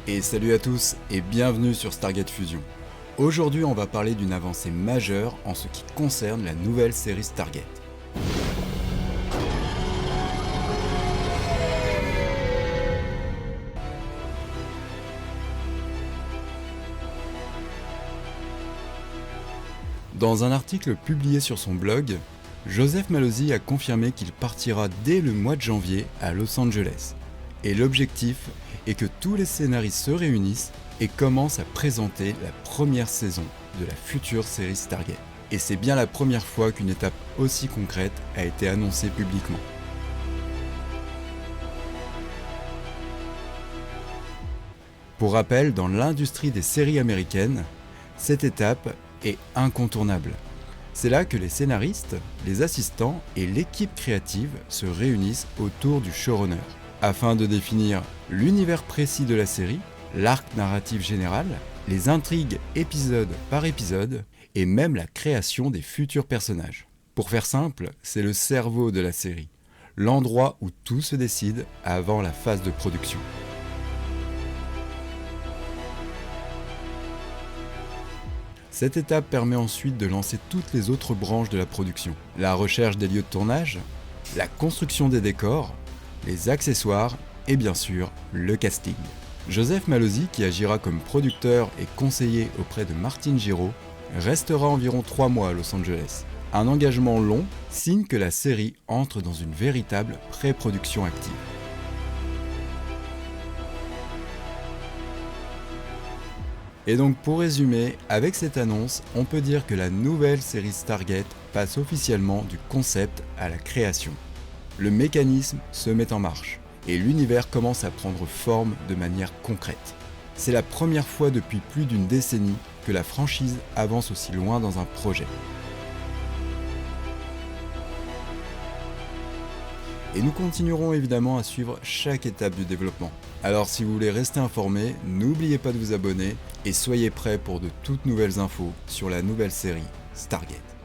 Et salut à tous et bienvenue sur Stargate Fusion. Aujourd'hui on va parler d'une avancée majeure en ce qui concerne la nouvelle série Stargate. Dans un article publié sur son blog, Joseph Mallozzi a confirmé qu'il partira dès le mois de janvier à Los Angeles. Et l'objectif est que tous les scénaristes se réunissent et commencent à présenter la première saison de la future série Stargate. Et c'est bien la première fois qu'une étape aussi concrète a été annoncée publiquement. Pour rappel, dans l'industrie des séries américaines, cette étape est incontournable. C'est là que les scénaristes, les assistants et l'équipe créative se réunissent autour du showrunner, afin de définir l'univers précis de la série, l'arc narratif général, les intrigues épisode par épisode, et même la création des futurs personnages. Pour faire simple, c'est le cerveau de la série, l'endroit où tout se décide avant la phase de production. Cette étape permet ensuite de lancer toutes les autres branches de la production. La recherche des lieux de tournage, la construction des décors, les accessoires et bien sûr le casting. Joseph Mallozzi, qui agira comme producteur et conseiller auprès de Martin Giraud, restera environ 3 mois à Los Angeles. Un engagement long signe que la série entre dans une véritable pré-production active. Et donc pour résumer, avec cette annonce, on peut dire que la nouvelle série Stargate passe officiellement du concept à la création. Le mécanisme se met en marche et l'univers commence à prendre forme de manière concrète. C'est la première fois depuis plus d'une décennie que la franchise avance aussi loin dans un projet. Et nous continuerons évidemment à suivre chaque étape du développement. Alors si vous voulez rester informé, n'oubliez pas de vous abonner et soyez prêts pour de toutes nouvelles infos sur la nouvelle série Stargate.